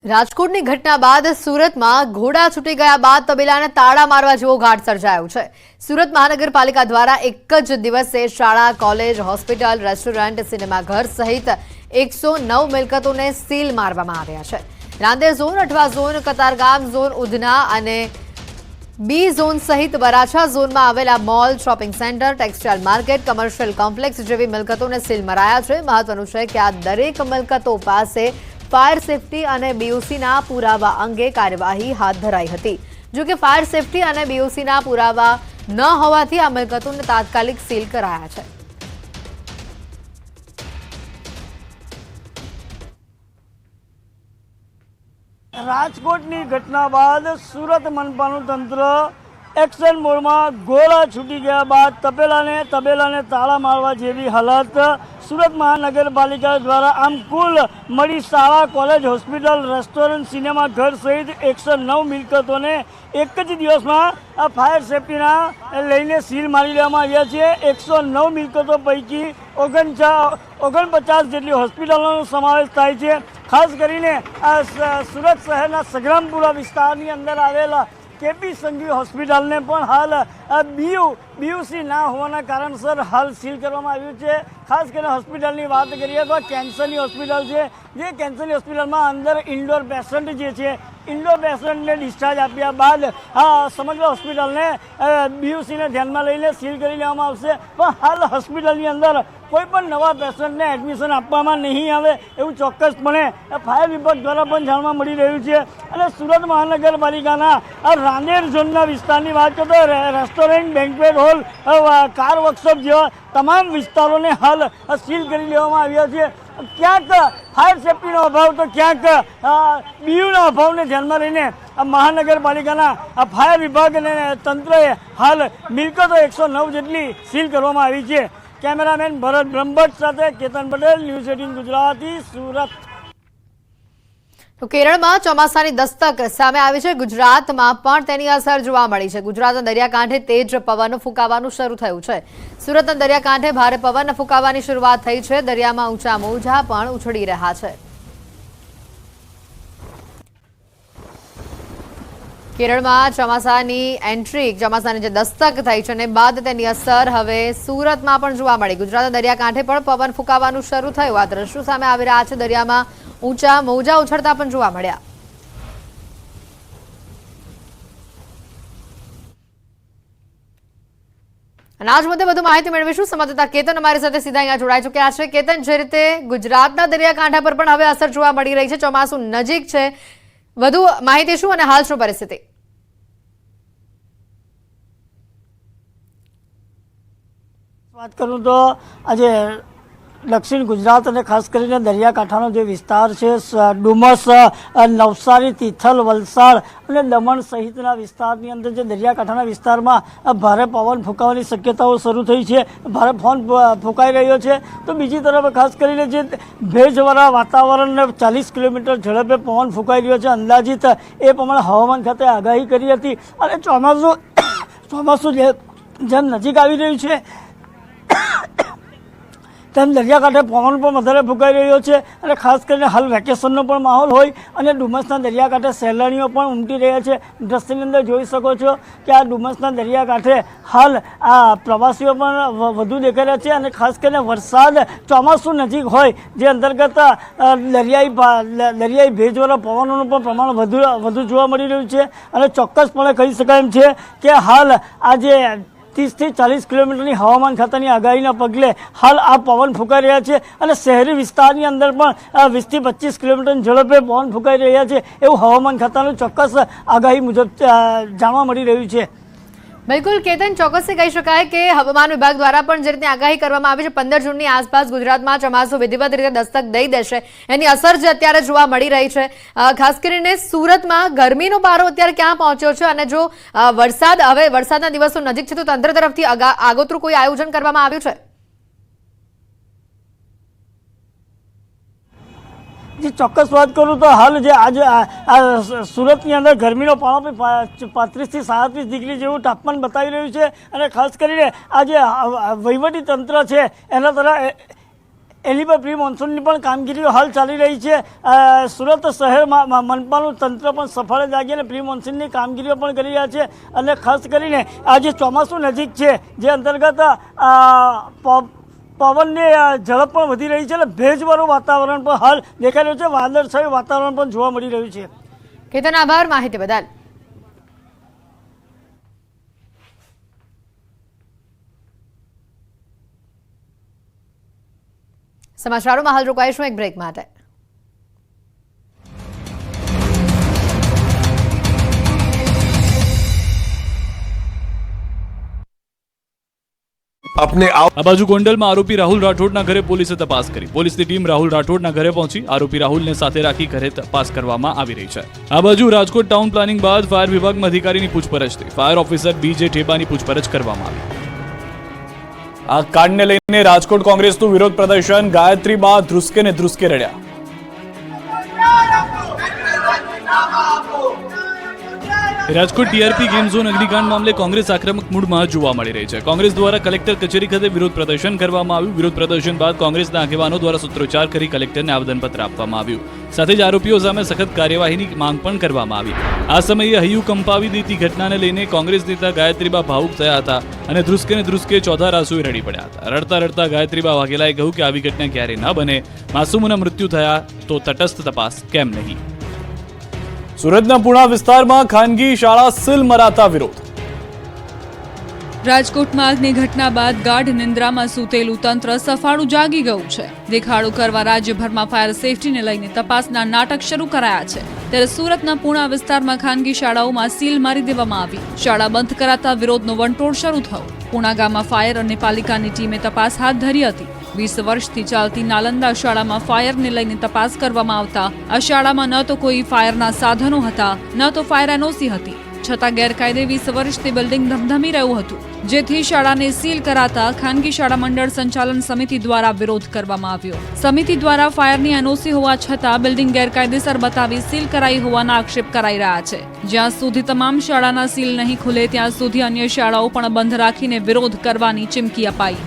રાજકોટની ઘટના બાદ સુરતમાં ઘોડા છૂટી ગયા બાદ તબેલાને તાળા મારવા જેવો ઘાટ સર્જાયો છે। સુરત મહાનગરપાલિકા દ્વારા એક જ દિવસે શાળા, કોલેજ, હોસ્પિટલ, રેસ્ટોરન્ટ, સિનેમાઘર સહિત 109 મિલકતોને સીલ મારવામાં આવ્યા છે। Rander zone, Athwa zone, Katargam zone, Udhna અને બી ઝોન સહિત વરાછા ઝોનમાં આવેલા mall, shopping centre, textile market, commercial complex જેવી મિલકતોને સીલ મરાયા છે। મહત્વનું છે કે આ દરેક મિલકતો પાસે ફાયર સેફટી અને બીઓસીના પુરાવા અંગે કાર્યવાહી હાથ ધરાઈ હતી। જો કે ફાયર સેફટી અને બીઓસીના પુરાવા ન હોવાથી આ મિલકતોને તાત્કાલિક સીલ કરાયા છે। રાજકોટની ઘટના બાદ સુરત મનપાનું તંત્ર એક્શન મોડમાં ગોળા છૂટી ગયા બાદ તબેલાને તાળા મારવા જેવી હાલત સુરત મહાનગરપાલિકા દ્વારા આમ કુલ મળી શાળા, કોલેજ, હોસ્પિટલ, રેસ્ટોરન્ટ, સિનેમાઘર સહિત 109 મિલકતોને એક જ દિવસમાં ફાયર સેફટીના લઈને સીલ મારી દેવામાં આવ્યા છે। 109 મિલકતો પૈકી 49 જેટલી હોસ્પિટલોનો સમાવેશ થાય છે। ખાસ કરીને સુરત શહેરના સગ્રામપુરા વિસ્તારની અંદર આવેલા કેપી સંઘવી હોસ્પિટલને પણ હાલ બીયુસી ના હોવાના કારણસર હાલ સીલ કરવામાં આવ્યું છે। ખાસ કરીને હોસ્પિટલની વાત કરીએ તો કેન્સરની હોસ્પિટલ છે, જે કેન્સરની હોસ્પિટલમાં અંદર ઇન્ડોર પેશન્ટ જે છે, ઇન્ડોર પેશન્ટને ડિસ્ચાર્જ આપ્યા બાદ સમગ્ર હોસ્પિટલને બીયુસીને ધ્યાનમાં લઈને સીલ કરી લેવામાં આવશે। પણ હાલ હોસ્પિટલની અંદર કોઈ પણ નવા પેશન્ટને એડમિશન આપવામાં નહીં આવે એવું ચોક્કસપણે ફાયર વિભાગ દ્વારા પણ જાણવા મળી રહ્યું છે। અને સુરત મહાનગરપાલિકાના રાંદેર ઝોનના વિસ્તારની વાત કરતો restaurant, banquet hall, car workshop જેવા તમામ વિસ્તારોને હાલ સીલ કરી લેવામાં આવ્યા છે। ક્યાંક ફાયર સેફટીનો અભાવ તો ક્યાંક બીયુના અભાવને ધ્યાનમાં લઈને મહાનગરપાલિકાના ફાયર વિભાગ અને તંત્રએ હાલ મિલકતો 109 જેટલી સીલ કરવામાં આવી છે। કેમેરામેન ભરત બ્રહ્મભટ્ટ સાથે કેતન પટેલ, ન્યૂઝ 18 ગુજરાતી, સુરત। તો કેરળમાં ચોમાસાની દસ્તક સામે આવી છે। ગુજરાતમાં પણ તેની અસર જોવા મળી છે। ગુજરાતના દરિયાકાંઠે તેજ પવન ફૂંકાવાનું શરૂ થયું છે। સુરતના દરિયાકાંઠે ભારે પવન ફૂંકાવાની શરૂઆત થઈ છે। દરિયામાં ઊંચા મોજા પણ ઉછળી રહ્યા છે। કેરળમાં ચોમાસાની જે દસ્તક થઈ છે અને બાદ તેની અસર હવે સુરતમાં પણ જોવા મળી। ગુજરાતના દરિયાકાંઠે પણ પવન ફૂંકાવાનું શરૂ થયું। આ દ્રશ્યો સામે આવી રહ્યા છે। દરિયામાં ઊંચા મોજા ઉછળતા પણ જોવા મળ્યા। અને આજ મુદ્દે વધુ માહિતી મેળવીશું। સંવાદદાતા કેતન અમારી સાથે સીધા અહીંયા જોડાઈ ચૂક્યા છે। કેતન, જે રીતે ગુજરાતના દરિયાકાંઠા પર પણ હવે અસર જોવા મળી રહી છે, ચોમાસું નજીક છે, વધુ માહિતી શું અને હાલ શું પરિસ્થિતિ? વાત કરું તો આજે દક્ષિણ ગુજરાત અને ખાસ કરીને દરિયાકાંઠાનો જે વિસ્તાર છે, ડુમસ, નવસારી, તિથલ, વલસાડ અને દમણ સહિતના વિસ્તારની અંદર જે દરિયાકાંઠાના વિસ્તારમાં ભારે પવન ફૂંકાવાની શક્યતાઓ શરૂ થઈ છે, ભારે પવન ફૂંકાઈ રહ્યો છે। તો બીજી તરફ ખાસ કરીને જે ભેજવાળા વાતાવરણને 40 કિલોમીટર ઝડપે પવન ફૂંકાઈ રહ્યો છે, અંદાજિત એ પ્રમાણે હવામાન ખાતે આગાહી કરી હતી। અને ચોમાસું જેમ નજીક આવી રહ્યું છે તેમ દરિયાકાંઠે પવન પણ વધારે ફૂંકાઈ રહ્યો છે। અને ખાસ કરીને હાલ વેકેશનનો પણ માહોલ હોય અને ડુમસના દરિયાકાંઠે સહેલાણીઓ પણ ઉમટી રહ્યા છે। દ્રશ્યની અંદર જોઈ શકો છો કે આ ડુમસના દરિયાકાંઠે હાલ આ પ્રવાસીઓ પણ વધુ દેખાઈ રહ્યા છે। અને ખાસ કરીને વરસાદ, ચોમાસું નજીક હોય જે અંતર્ગત દરિયાઈ ભેજવાળા પવનોનું પણ પ્રમાણ વધુ જોવા મળી રહ્યું છે। અને ચોક્કસપણે કહી શકાય એમ છે કે હાલ આજે 30 થી 40 કિલોમીટરની હવામાન ખાતાની આગાહીના પગલે હાલ આ પવન ફૂંકાઈ રહ્યા છે। અને શહેરી વિસ્તારની અંદર પણ 20 થી 25 કિલોમીટરની ઝડપે પવન ફૂંકાઈ રહ્યા છે એવું હવામાન ખાતાનું ચોક્કસ આગાહી મુજબ જાણવા મળી રહ્યું છે। બિલકુલ કેતન, ચોક્કસથી કહી શકાય કે હવામાન વિભાગ દ્વારા પણ જે રીતે આગાહી કરવામાં આવી છે 15 જૂનની આસપાસ ગુજરાતમાં ચોમાસું વિધિવત રીતે દસ્તક દઈ દેશે, એની અસર જે અત્યારે જોવા મળી રહી છે। ખાસ કરીને સુરતમાં ગરમીનો પારો અત્યારે ક્યાં પહોંચ્યો છે અને જો વરસાદના દિવસો નજીક છે તો તંત્ર તરફથી આગોતરું કોઈ આયોજન કરવામાં આવ્યું છે? જે ચોક્કસ વાત કરું તો હાલ જે આજે સુરતની અંદર ગરમીનો પારો 35 થી 37 ડિગ્રી જેવું તાપમાન બતાવી રહ્યું છે। અને ખાસ કરીને આ જે વહીવટી તંત્ર છે એના તરફ એની પર પ્રી મોન્સૂનની પણ કામગીરીઓ હાલ ચાલી રહી છે. સુરત શહેરમાં મનપાનું તંત્ર પણ સફળ જાગીને પ્રી મોન્સૂનની કામગીરીઓ પણ કરી રહ્યા છે. અને ખાસ કરીને આજે ચોમાસું નજીક છે, જે અંતર્ગત પવનની ઝડપ પણ વધી રહી છે અને ભેજવાળું વાતાવરણ પણ હાલ દેખાઈ રહ્યું છે. વાદળછાયું વાતાવરણ પણ જોવા મળી રહ્યું છે. કેતન, આભાર માહિતી બદલ. સમાચારોમાં હાલ રોકાઈશું એક બ્રેક માટે. अपने आप આ બાજુ ગોંડલમાં આરોપી રાહુલ રાઠોડના ઘરે પોલીસે તપાસ કરી. પોલીસની ટીમ રાહુલ રાઠોડના ઘરે પહોંચી. આરોપી રાહુલને સાથે રાખી ઘરે તપાસ કરવામાં આવી રહી છે. આ બાજુ રાજકોટ ટાઉન પ્લાનિંગ બાદ ફાયર વિભાગમાં અધિકારીની પૂછપરછ થઈ. ફાયર ઓફિસર બીજે ઠેબાની પૂછપરછ કરવામાં આવી. આ કાંડને લઈને રાજકોટ કોંગ્રેસનું વિરોધ પ્રદર્શન. ગાયત્રી બા ધ્રુસકે ને ધ્રુસકે રડ્યા. રાજકોટ ટીઆરપી ગેમ ઝોન અગ્નિકાંડ મામલે કોંગ્રેસ આક્રમક મૂડમાં જોવા મળી રહી છે. કોંગ્રેસ દ્વારા કલેક્ટર કચેરી ખાતે વિરોધ પ્રદર્શન કરવામાં આવ્યું. વિરોધ પ્રદર્શન બાદ કોંગ્રેસના આગેવાનો દ્વારા સૂત્રોચ્ચાર કરી કલેક્ટરને આવેદનપત્ર આપવામાં આવ્યું. સાથે જ આરોપીઓ સામે સખત કાર્યવાહીની માંગ પણ કરવામાં આવી. આ સમયે હૈયું કંપાવી દેતી ઘટનાને લઈને કોંગ્રેસ નેતા ગાયત્રીબા ભાવુક થયા હતા અને ધ્રુસકે ને ધ્રુસકે ચોથા રાસુએ રડી પડ્યા હતા. રડતા રડતા ગાયત્રીબા વાઘેલાએ કહ્યું કે આવી ઘટના ક્યારે ન બને. માસૂમોના મૃત્યુ થયા તો તટસ્થ તપાસ કેમ નહીં. સુરતના પુણા વિસ્તારમાં ખાનગી શાળા સીલ મરાતા વિરોધ. રાજકોટમાં આગની ઘટના બાદ ગાઢ નિંદ્રામાં સૂતેલું તંત્ર સફાળું જાગી ગયું છે. દેખાડો કરવા રાજ્યભરમાં ફાયર સેફટીને લઈને તપાસના નાટક શરૂ કરાયા છે. ત્યારે સુરતના પુણા વિસ્તારમાં ખાનગી શાળાઓમાં સીલ મારી દેવામાં આવી. શાળા બંધ કરાતા વિરોધનો વંટોળ શરૂ થયો. પુણા ગામમાં ફાયર અને પાલિકાની ટીમે તપાસ હાથ ધરી હતી. 20 વર્ષથી ચાલતી નાલંદા શાળામાં ફાયરને લઈને તપાસ કરવામાં આવતા આ શાળામાં ન તો કોઈ ફાયરના સાધનો હતા, ન તો ફાયર એનઓસી હતી. છતાં ગેરકાયદે 20 વર્ષથી બિલ્ડિંગ ધમધમી રહ્યું હતું, જેથી શાળાને સીલ કરાતા ખાનગી શાળા મંડળ સંચાલન સમિતિ દ્વારા વિરોધ કરવામાં આવ્યો. સમિતિ દ્વારા ફાયરની એનઓસી હોવા છતાં બિલ્ડિંગ ગેરકાયદેસર બતાવી સીલ કરાઈ હોવાના આક્ષેપ કરાઈ રહ્યા છે. જ્યાં સુધી તમામ શાળાના સીલ નહીં ખુલે ત્યાં સુધી અન્ય શાળાઓ પણ બંધ રાખીને વિરોધ કરવાની ચીમકી અપાઈ.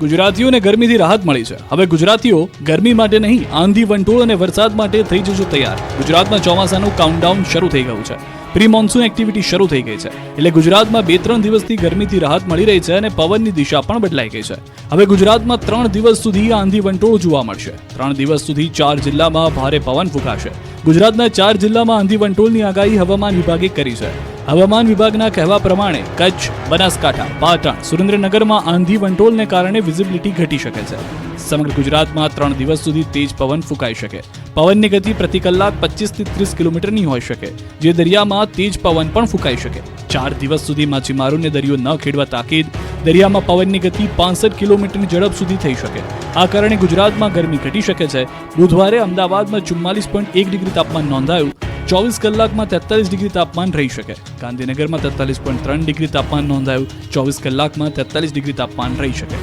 ગુજરાતીઓને ગરમીથી રાહત મળી છે. હવે ગુજરાતીઓ ગરમી માટે નહીં, આંધી, વંટોળ અને વરસાદ માટે થઈ જજો તૈયાર. ગુજરાતમાં ચોમાસાનું કાઉન્ટડાઉન શરૂ થઈ ગયું છે. પ્રી મોન્સૂન એક્ટિવિટી શરૂ થઈ ગઈ છે. એટલે ગુજરાતમાં 2-3 દિવસથી ગરમીથી રાહત મળી રહી છે અને પવનની દિશા પણ બદલાઈ ગઈ છે. હવે ગુજરાતમાં 3 દિવસ સુધી આંધી વંટોળ જોવા મળશે. 3 દિવસ સુધી 4 જિલ્લામાં ભારે પવન ફૂંકાશે. ગુજરાતના 4 જિલ્લામાં આંધી વંટોળની આગાહી હવામાન વિભાગે કરી છે. હવામાન વિભાગના કહેવા પ્રમાણે કચ્છ, બનાસકાંઠા, પાટણ, સુરેન્દ્રનગરમાં આંધી વંટોળને કારણે વિઝિબિલિટી ઘટી શકે છે. સમગ્ર ગુજરાતમાં 3 દિવસ સુધી તેજ પવન ફૂંકાઈ શકે. પવનની ગતિ પ્રતિ કલાક 25 થી 30 કિલોમીટરની હોઈ શકે, જે દરિયામાં તેજ પવન પણ ફૂંકાઈ શકે. 4 દિવસ સુધી માછીમારોને દરિયો ન ખેડવા તાકીદ. દરિયામાં પવનની ગતિ 65 કિલોમીટરની ઝડપ સુધી થઈ શકે. આ કારણે ગુજરાતમાં ગરમી ઘટી શકે છે. બુધવારે અમદાવાદમાં 44.1 ડિગ્રી તાપમાન નોંધાયું. 24 કલાકમાં 43 ડિગ્રી તાપમાન રહી શકે. ગાંધીનગરમાં 43.3 ડિગ્રી તાપમાન નોંધાયું. 24 કલાકમાં 43 ડિગ્રી તાપમાન રહી શકે.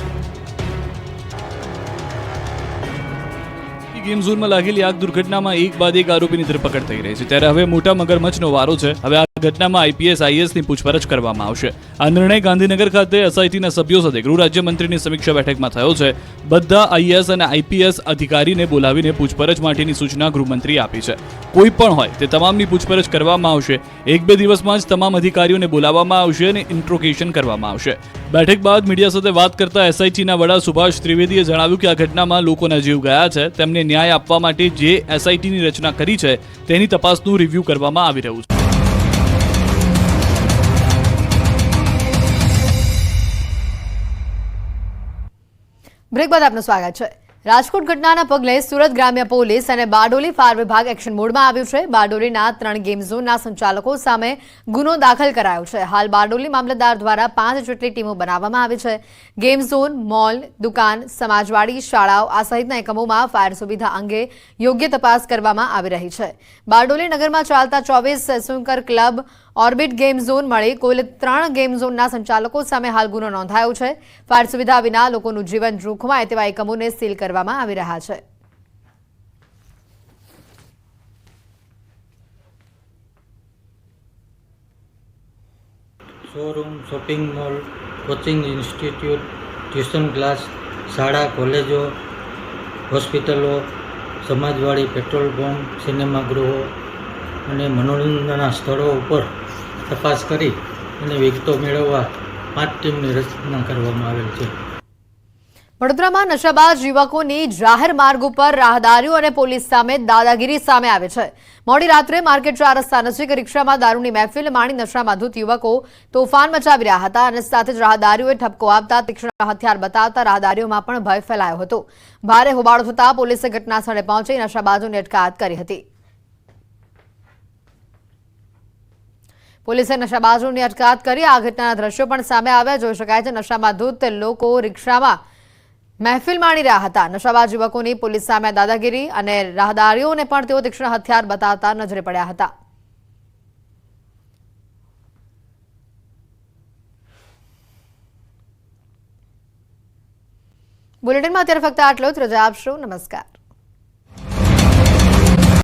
ગેમ ઝોનમાં લાગેલી આગ દુર્ઘટનામાં એક બાદ એક આરોપીની ધરપકડ થઈ રહી છે. ત્યારે હવે મોટા મગરમચ્છનો વારો છે. હવે આ ઘટનામાં આઈપીએસ, આઈએએસની પૂછપરછ કરવામાં આવશે. આ નિર્ણય ગાંધીનગર ખાતે એસઆઈટીના સભ્યો સાથે ગૃહ રાજ્યમંત્રીની સમીક્ષા બેઠકમાં થયો છે. બધા આઈએએસ અને આઈપીએસ અધિકારીને બોલાવીને પૂછપરછ માટેની સૂચના ગૃહમંત્રીએ આપી છે. કોઈ પણ હોય તે તમામની પૂછપરછ કરવામાં આવશે. 1-2 દિવસમાં જ તમામ અધિકારીઓને બોલાવવામાં આવશે અને ઇન્ટ્રોગેશન કરવામાં આવશે. બેઠક બાદ મીડિયા સાથે વાત કરતા એસઆઈટીના વડા સુભાષ ત્રિવેદીએ જણાવ્યું કે આ ઘટનામાં લોકોના જીવ ગયા છે. તેમને ન્યાય આપવા માટે જે એસઆઈટીની રચના કરી છે તેની તપાસનું રિવ્યુ કરવામાં આવી રહ્યું છે. બ્રેક બાદ આપનું સ્વાગત છે. રાજકોટ ઘટનાના પગલે સુરત ગ્રામ્ય પોલીસ અને બારડોલી ફાયર વિભાગ એક્શન મોડમાં આવ્યું છે. બારડોલીના 3 ગેમ ઝોનના સંચાલકો સામે ગુનો દાખલ કરાયો છે. હાલ બારડોલી મામલતદાર દ્વારા 5 જેટલી ટીમો બનાવવામાં આવી છે. ગેમ ઝોન, મોલ, દુકાન, સમાજવાડી, શાળાઓ આ સહિતના એકમોમાં ફાયર સુવિધા અંગે યોગ્ય તપાસ કરવામાં આવી રહી છે. બારડોલી નગરમાં ચાલતા 24 સ્વિંકર ક્લબ, ઓર્બિટ ગેમ ઝોન મળી કુલ 3 ગેમ ઝોનના સંચાલકો સામે હાલ ગુનો નોંધાયો છે. ફાયર સુવિધા વિના લોકોનું જીવન જોખમાય તેવા એકમોને સીલ કરવામાં આવી રહ્યા છે. Showroom, shopping mall, coaching institute, tuition class, શાળા કોલેજો હોસ્પિટલો સમાજવાડી પેટ્રોલ પંપ સિનેમાગૃહો અને મનોરંજનના સ્થળો ઉપર તપાસ કરી અને વિગતો મેળવવા 5 ટીમની રચના કરવામાં આવેલ છે. વડોદરામાં નશાબાજ યુવકોની જાહેર માર્ગ ઉપર રાહદારીઓ અને પોલીસ સામે દાદાગીરી સામે આવે છે. મોડી રાત્રે માર્કેટ 4 રસ્તા નજીક રિક્ષામાં દારૂની મહેફિલ માણી નશામાં ધૂત યુવકો તોફાન મચાવી રહ્યા હતા અને સાથે જ રાહદારીઓએ ઠપકો આપતા તીક્ષ્ણ હથિયાર બતાવતા રાહદારીઓમાં પણ ભય ફેલાયો હતો. ભારે હોબાળો થતા પોલીસે ઘટના સ્થળે પહોંચી નશાબાજોની અટકાયત કરી હતી. પોલીસે નશાબાજોની અટકાયત કરી આ ઘટનાના દ્રશ્યો પણ સામે આવ્યા. જોઈ શકાય છે નશામાં ધૂત લોકો રિક્ષામાં મહેફિલ માણી રહ્યા હતા. નશાબાજ યુવકોની પોલીસ સામે દાદાગીરી અને રાહદારીઓને પણ તેઓ તીક્ષ્ણ હથિયાર બતાવતા નજરે પડ્યા હતા. બુલેટિનમાં અત્યારે ફક્ત આટલો જ. રજા આપશો. નમસ્કાર.